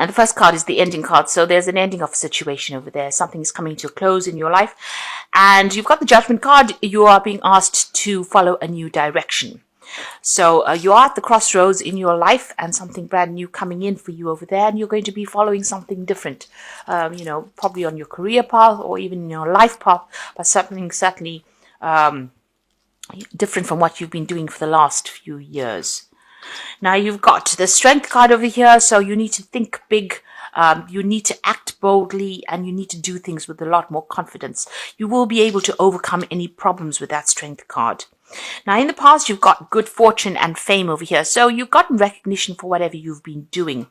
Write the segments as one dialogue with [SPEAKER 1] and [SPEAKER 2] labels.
[SPEAKER 1] And the first card is the ending card. So there's an ending of a situation over there. Something is coming to a close in your life. And you've got the Judgment card. You are being asked to follow a new direction. So you are at the crossroads in your life and something brand new coming in for you over there. And you're going to be following something different, probably on your career path or even in your life path, but something certainly different from what you've been doing for the last few years. Now you've got the Strength card over here, so you need to think big, you need to act boldly, and you need to do things with a lot more confidence. You will be able to overcome any problems with that Strength card. Now in the past, you've got good fortune and fame over here, so you've gotten recognition for whatever you've been doing.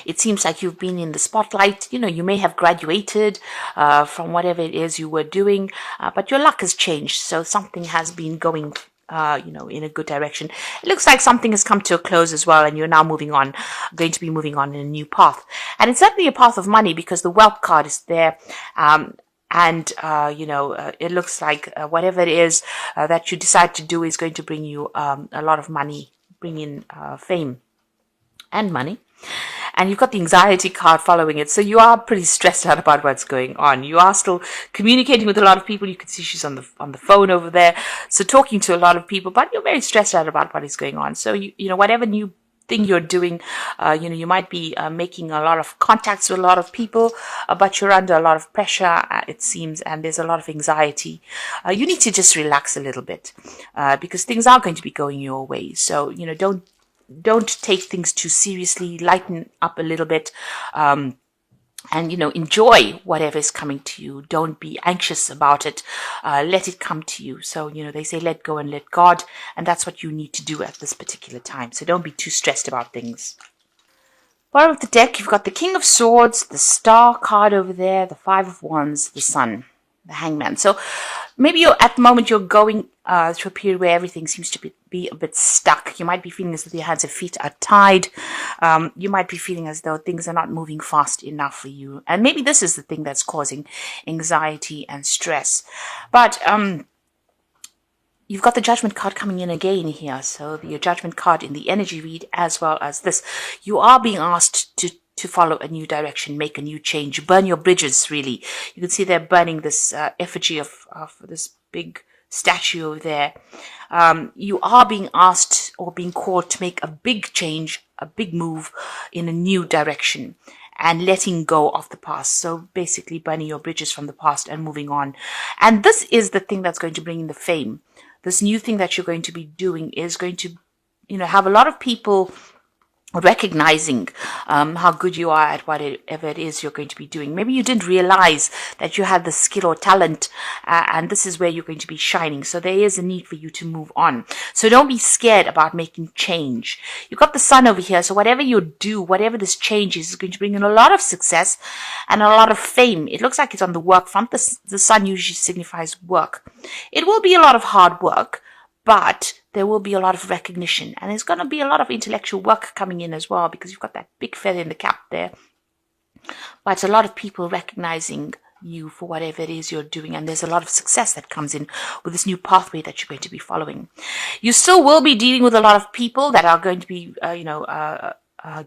[SPEAKER 1] It seems like you've been in the spotlight. You may have graduated from whatever it is you were doing, but your luck has changed. So something has been going, in a good direction. It looks like something has come to a close as well, and you're now going to be moving on in a new path. And it's certainly a path of money because the Wealth card is there. It looks like whatever it is that you decide to do is going to bring you a lot of money, bring in fame and money. And you've got the Anxiety card following it. So you are pretty stressed out about what's going on. You are still communicating with a lot of people. You can see she's on the phone over there. So talking to a lot of people, but you're very stressed out about what is going on. So, whatever new thing you're doing, you might be making a lot of contacts with a lot of people, but you're under a lot of pressure, it seems, and there's a lot of anxiety. You need to just relax a little bit because things are going to be going your way. So, don't take things too seriously. Lighten up a little bit, and enjoy whatever is coming to you. Don't be anxious about it. Let it come to you. So they say let go and let God, and that's what you need to do at this particular time. So don't be too stressed about things. Bottom of the deck, you've got the King of Swords, the Star card over there, the Five of Wands, the Sun, the Hangman. So maybe at the moment you're going through a period where everything seems to be a bit stuck. You might be feeling as though your hands and feet are tied. You might be feeling as though things are not moving fast enough for you. And maybe this is the thing that's causing anxiety and stress. But you've got the Judgment card coming in again here. So your Judgment card in the energy read as well as this. You are being asked to follow a new direction, make a new change, burn your bridges, really. You can see they're burning this effigy of this big statue over there. You are being asked or being called to make a big change, a big move in a new direction and letting go of the past. So basically burning your bridges from the past and moving on. And this is the thing that's going to bring in the fame. This new thing that you're going to be doing is going to, have a lot of people recognizing how good you are at whatever it is you're going to be doing. Maybe you didn't realize that you had the skill or talent, and this is where you're going to be shining. So there is a need for you to move on. So don't be scared about making change. You've got the Sun over here. So whatever you do, whatever this change is going to bring in a lot of success and a lot of fame. It looks like it's on the work front. The Sun usually signifies work. It will be a lot of hard work, but there will be a lot of recognition, and there's going to be a lot of intellectual work coming in as well because you've got that big feather in the cap there. But a lot of people recognizing you for whatever it is you're doing, and there's a lot of success that comes in with this new pathway that you're going to be following. You still will be dealing with a lot of people that are going to be,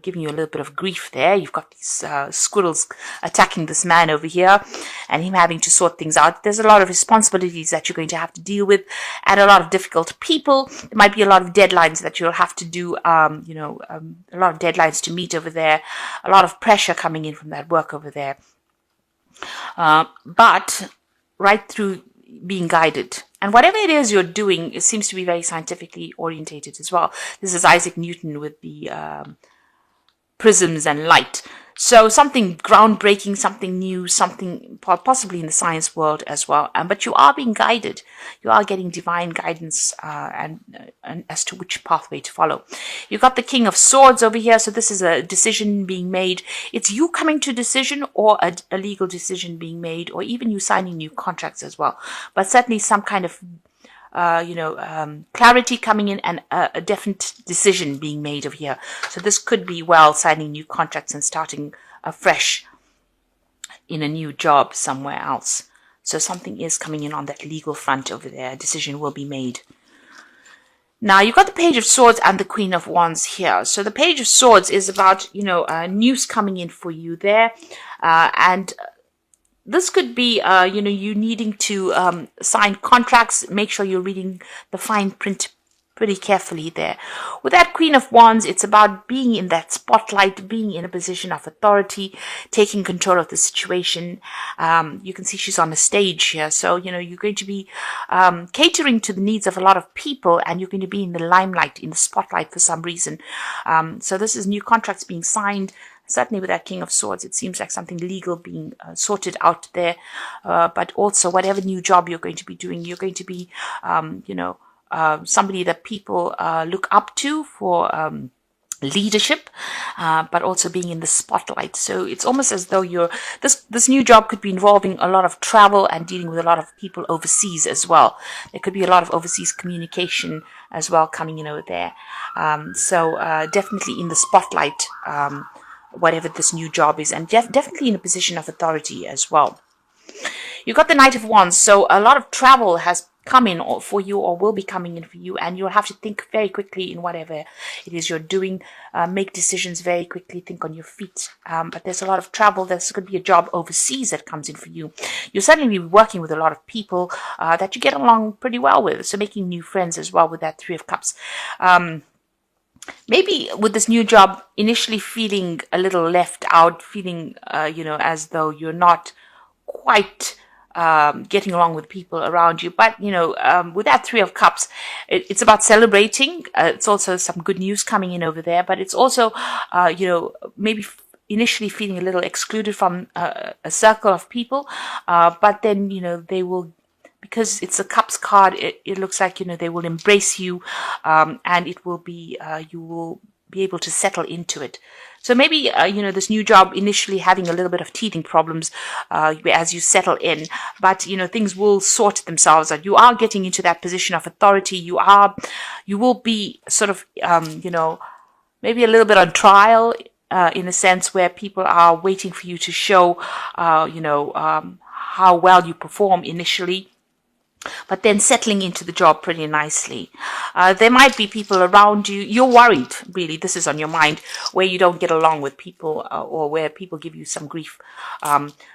[SPEAKER 1] giving you a little bit of grief there. You've got these squirrels attacking this man over here and him having to sort things out. There's a lot of responsibilities that you're going to have to deal with and a lot of difficult people. There might be a lot of deadlines that you'll have to do, a lot of deadlines to meet over there, a lot of pressure coming in from that work over there. But right through being guided. And whatever it is you're doing, it seems to be very scientifically orientated as well. This is Isaac Newton with the prisms and light. So something groundbreaking, something new, something possibly in the science world as well. But you are being guided. You are getting divine guidance and as to which pathway to follow. You've got the King of Swords over here. So this is a decision being made. It's you coming to a decision or a legal decision being made, or even you signing new contracts as well. But certainly some kind of clarity coming in and a definite decision being made over here. So this could be signing new contracts and starting afresh in a new job somewhere else. So something is coming in on that legal front over there. A decision will be made. Now, you've got the Page of Swords and the Queen of Wands here. So the Page of Swords is about, news coming in for you there. And this could be, you needing to sign contracts. Make sure you're reading the fine print pretty carefully there. With that Queen of Wands, it's about being in that spotlight, being in a position of authority, taking control of the situation. You can see she's on a stage here. So, you're going to be catering to the needs of a lot of people, and you're going to be in the limelight, in the spotlight for some reason. So this is new contracts being signed. Certainly with that King of Swords, it seems like something legal being sorted out there. But also whatever new job you're going to be doing, you're going to be, somebody that people look up to for leadership, but also being in the spotlight. So it's almost as though this new job could be involving a lot of travel and dealing with a lot of people overseas as well. There could be a lot of overseas communication as well coming in over there. So definitely in the spotlight, whatever this new job is, and definitely in a position of authority as well. You've got the Knight of Wands, so a lot of travel has come in for you or will be coming in for you, and you'll have to think very quickly in whatever it is you're doing. Make decisions very quickly, think on your feet. But there's a lot of travel. There's going to be a job overseas that comes in for you. You'll certainly be working with a lot of people that you get along pretty well with, so making new friends as well with that Three of Cups. Maybe with this new job, initially feeling a little left out, feeling, as though you're not quite getting along with people around you. But, with that Three of Cups, it's about celebrating. It's also some good news coming in over there. But it's also, maybe initially feeling a little excluded from a circle of people. But then, they will, because it's a Cups card, it looks like, they will embrace you, and it will be, you will be able to settle into it. So maybe, this new job initially having a little bit of teething problems as you settle in, but, things will sort themselves out. You are getting into that position of authority. You will be sort of, maybe a little bit on trial, in a sense where people are waiting for you to show, how well you perform initially, but then settling into the job pretty nicely. There might be people around you. You're worried, really. This is on your mind, where you don't get along with people, or where people give you some grief.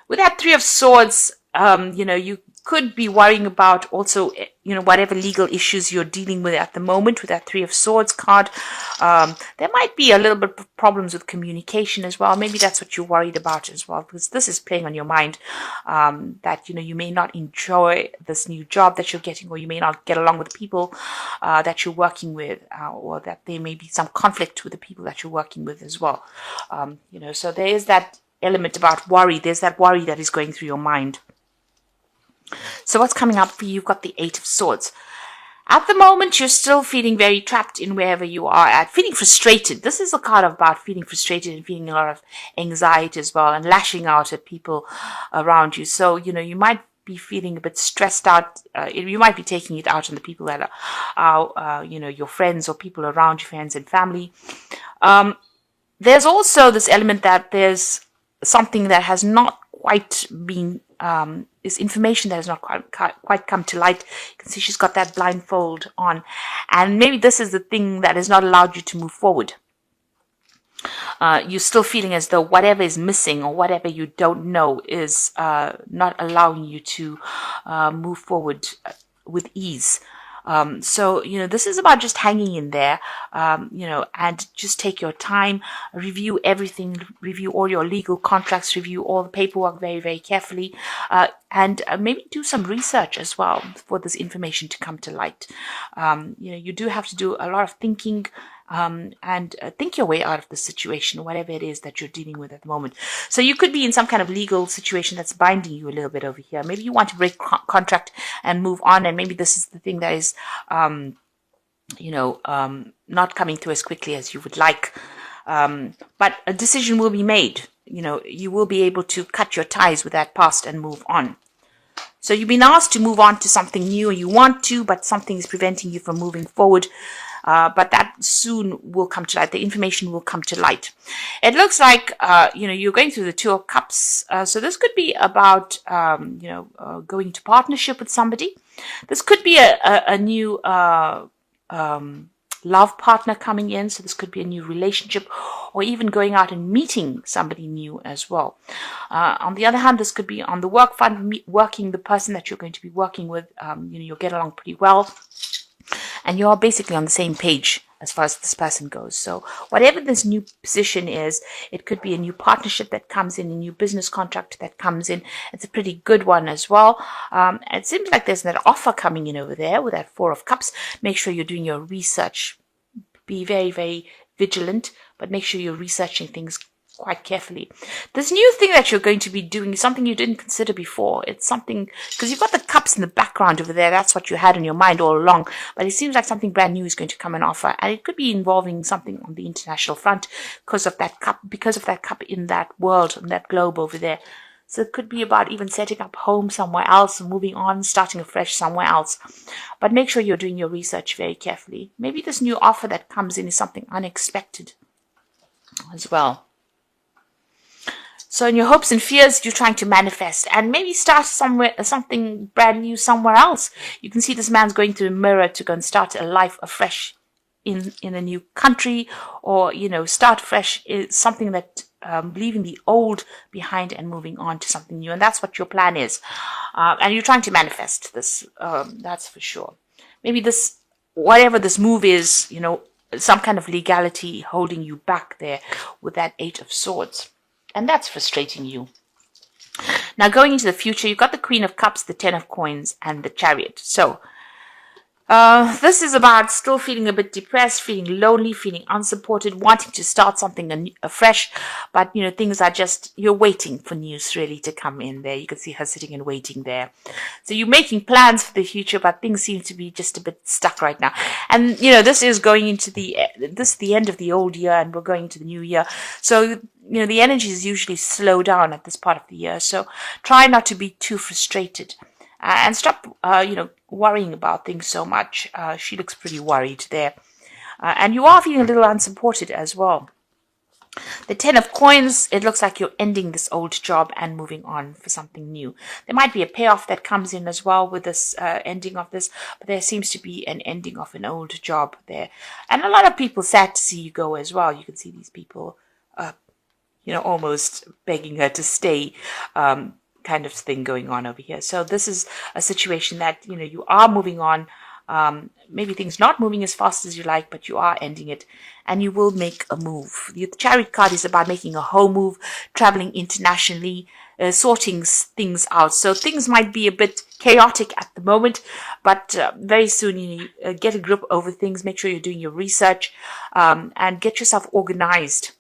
[SPEAKER 1] With that Three of Swords, you could be worrying about also, whatever legal issues you're dealing with at the moment with that Three of Swords card. There might be a little bit of problems with communication as well. Maybe that's what you're worried about as well, because this is playing on your mind, that, you may not enjoy this new job that you're getting, or you may not get along with the people that you're working with, or that there may be some conflict with the people that you're working with as well. So there is that element about worry. There's that worry that is going through your mind. So what's coming up for you? You've got the Eight of Swords. At the moment, you're still feeling very trapped in wherever you are at, feeling frustrated. This is a card about feeling frustrated and feeling a lot of anxiety as well, and lashing out at people around you. So, you might be feeling a bit stressed out. You might be taking it out on the people that are your friends or people around you, friends and family. There's also this element that there's something that has not quite been, is information that has not quite come to light. You can see she's got that blindfold on, and maybe this is the thing that has not allowed you to move forward. You're still feeling as though whatever is missing or whatever you don't know is not allowing you to move forward with ease. So, this is about just hanging in there, and just take your time, review everything, review all your legal contracts, review all the paperwork very, very carefully, and maybe do some research as well for this information to come to light. You do have to do a lot of thinking, and think your way out of the situation, whatever it is that you're dealing with at the moment. So you could be in some kind of legal situation that's binding you a little bit over here. Maybe you want to break contract and move on, and maybe this is the thing that is, not coming through as quickly as you would like. But a decision will be made. You will be able to cut your ties with that past and move on. So you've been asked to move on to something new, and you want to, but something is preventing you from moving forward. But that soon will come to light. The information will come to light. It looks like, you're going through the Two of Cups. So this could be about, going into partnership with somebody. This could be a new love partner coming in. So this could be a new relationship, or even going out and meeting somebody new as well. On the other hand, this could be on the work front, working the person that you're going to be working with. You'll get along pretty well, and you're basically on the same page as far as this person goes. So whatever this new position is, it could be a new partnership that comes in, a new business contract that comes in. It's a pretty good one as well. It seems like there's an offer coming in over there with that Four of Cups. Make sure you're doing your research. Be very, very vigilant, but make sure you're researching things quite carefully. This new thing that you're going to be doing is something you didn't consider before. It's something, because you've got the cups in the background over there. That's what you had in your mind all along. But it seems like something brand new is going to come and offer. And it could be involving something on the international front because of that cup in that world, in that globe over there. So it could be about even setting up home somewhere else, moving on, starting afresh somewhere else. But make sure you're doing your research very carefully. Maybe this new offer that comes in is something unexpected as well. So in your hopes and fears, you're trying to manifest and maybe start something brand new somewhere else. You can see this man's going to a mirror to go and start a life afresh in a new country, or, start fresh is something that leaving the old behind and moving on to something new. And that's what your plan is. And you're trying to manifest this. That's for sure. Maybe whatever this move is, some kind of legality holding you back there with that Eight of Swords. And that's frustrating you. Now, going into the future, you've got the Queen of Cups, the Ten of Coins, and the Chariot. So, this is about still feeling a bit depressed, feeling lonely, feeling unsupported, wanting to start something afresh. But, things are just, you're waiting for news really to come in there. You can see her sitting and waiting there. So you're making plans for the future, but things seem to be just a bit stuck right now. And, this is going into the end of the old year, and we're going into the new year. So, the energy is usually slow down at this part of the year. So try not to be too frustrated. And stop, worrying about things so much. She looks pretty worried there. And you are feeling a little unsupported as well. The Ten of Coins, it looks like you're ending this old job and moving on for something new. There might be a payoff that comes in as well with this ending of this, but there seems to be an ending of an old job there. And a lot of people sad to see you go as well. You can see these people, almost begging her to stay, kind of thing going on over here. So this is a situation that, you are moving on. Maybe things not moving as fast as you like, but you are ending it, and you will make a move. The Chariot card is about making a home move, traveling internationally, sorting things out. So things might be a bit chaotic at the moment, but very soon you get a grip over things. Make sure you're doing your research, and get yourself organized.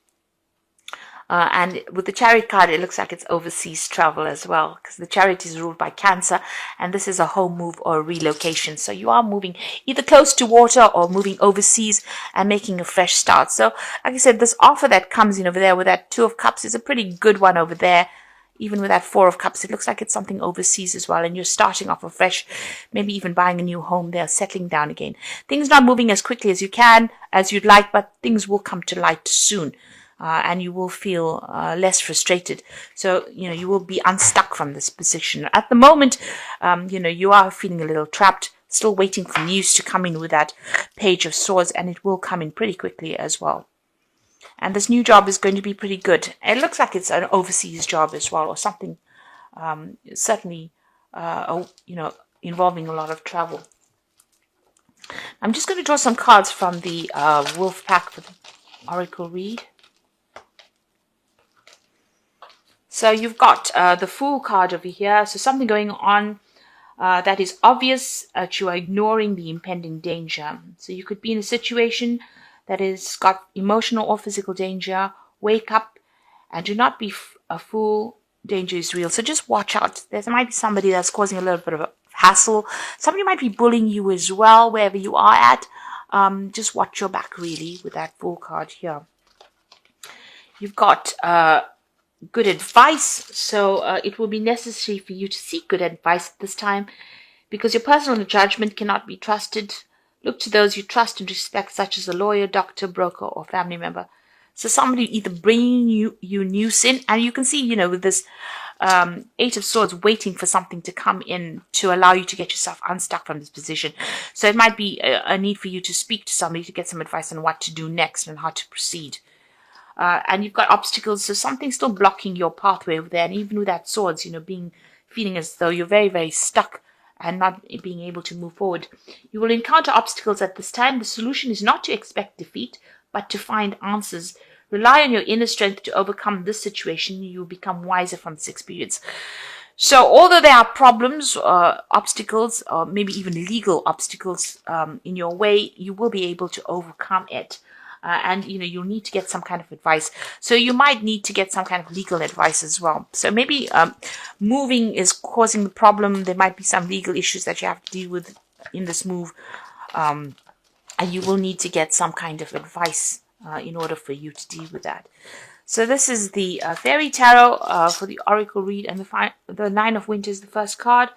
[SPEAKER 1] And with the Chariot card, it looks like it's overseas travel as well, because the Chariot is ruled by Cancer, and this is a home move or a relocation. So you are moving either close to water or moving overseas and making a fresh start. So, like I said, this offer that comes in over there with that Two of Cups is a pretty good one over there. Even with that Four of Cups, it looks like it's something overseas as well, and you're starting off afresh, maybe even buying a new home there, settling down again. Things not moving as quickly as you'd like, but things will come to light soon. And you will feel less frustrated. So, you will be unstuck from this position. At the moment, you are feeling a little trapped, still waiting for news to come in with that Page of Swords, and it will come in pretty quickly as well. And this new job is going to be pretty good. It looks like it's an overseas job as well, or something, certainly, involving a lot of travel. I'm just going to draw some cards from the Wolf Pack for the Oracle read. So you've got the Fool card over here. So something going on that is obvious that you are ignoring the impending danger. So you could be in a situation that has got emotional or physical danger. Wake up and do not be a fool. Danger is real. So just watch out. There might be somebody that's causing a little bit of a hassle. Somebody might be bullying you as well, wherever you are at. Just watch your back, really, with that Fool card here. You've got good advice, so it will be necessary for you to seek good advice at this time, because your personal judgment cannot be trusted. Look to those you trust and respect, such as a lawyer, doctor, broker, or family member. So somebody either bringing you news in, and you can see, with this Eight of Swords waiting for something to come in to allow you to get yourself unstuck from this position. So it might be a need for you to speak to somebody to get some advice on what to do next and how to proceed. And you've got obstacles, so something's still blocking your pathway over there. And even with that Swords, feeling as though you're very, very stuck and not being able to move forward. You will encounter obstacles at this time. The solution is not to expect defeat, but to find answers. Rely on your inner strength to overcome this situation. You will become wiser from this experience. So although there are problems, obstacles, or maybe even legal obstacles in your way, you will be able to overcome it. And you'll need to get some kind of advice. So you might need to get some kind of legal advice as well. So maybe moving is causing the problem. There might be some legal issues that you have to deal with in this move. And you will need to get some kind of advice in order for you to deal with that. So this is the Fairy Tarot for the Oracle read, and the Nine of Winter is the first card.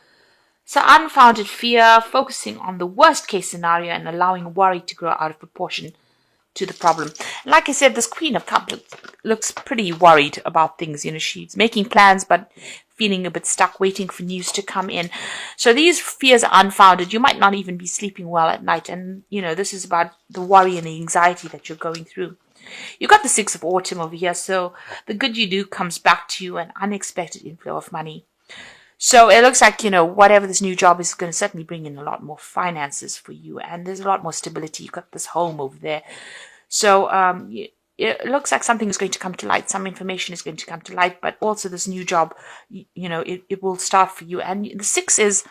[SPEAKER 1] So unfounded fear, focusing on the worst case scenario and allowing worry to grow out of proportion to the problem. Like I said, this Queen of Cups looks pretty worried about things. She's making plans but feeling a bit stuck, waiting for news to come in. So these fears are unfounded. You might not even be sleeping well at night, and this is about the worry and the anxiety that you're going through. You've got the Six of Autumn over here, so the good you do comes back to you, an unexpected inflow of money. So it looks like, whatever this new job is going to certainly bring in a lot more finances for you, and there's a lot more stability. You've got this home over there. So it looks like something is going to come to light. Some information is going to come to light, but also this new job, it will start for you. And the sixes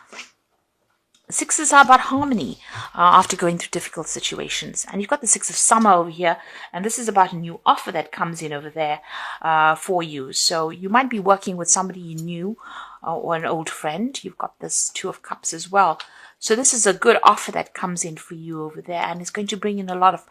[SPEAKER 1] are about harmony after going through difficult situations. And you've got the Six of Summer over here, and this is about a new offer that comes in over there for you. So you might be working with somebody you knew or an old friend. You've got this Two of Cups as well. So this is a good offer that comes in for you over there, and it's going to bring in a lot of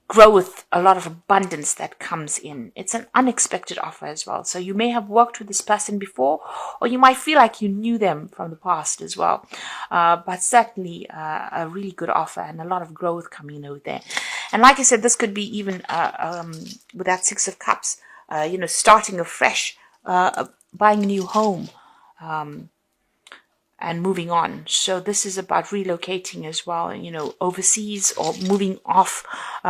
[SPEAKER 1] growth, a lot of abundance that comes in. It's an unexpected offer as well. So you may have worked with this person before, or you might feel like you knew them from the past as well. But certainly a really good offer and a lot of growth coming in over there. And like I said, this could be even with that Six of Cups, starting afresh, buying a new home, and moving on. So this is about relocating as well, overseas, or moving off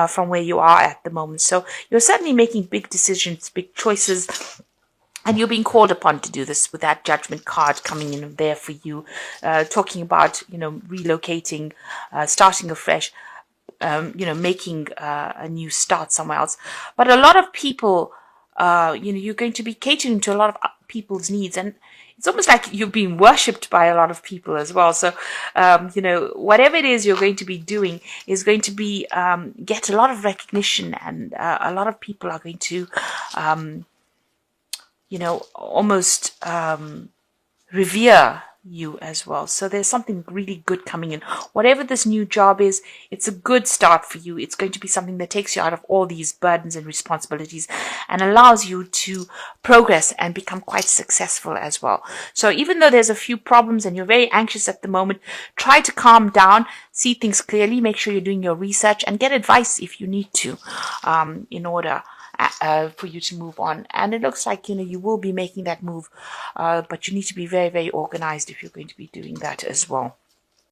[SPEAKER 1] from where you are at the moment. So you're certainly making big decisions, big choices, and you're being called upon to do this with that Judgment card coming in there for you, talking about, relocating, starting afresh, making a new start somewhere else. But a lot of people, you're going to be catering to a lot of people's needs, and it's almost like you're being worshipped by a lot of people as well. So, whatever it is you're going to be doing is going to be get a lot of recognition, and a lot of people are going to, almost revere you as well. So there's something really good coming in. Whatever this new job is, it's a good start for you. It's going to be something that takes you out of all these burdens and responsibilities and allows you to progress and become quite successful as well. So even though there's a few problems and you're very anxious at the moment, try to calm down, see things clearly, make sure you're doing your research, and get advice if you need to, in order for you to move on. And it looks like, you will be making that move, but you need to be very, very organized if you're going to be doing that as well.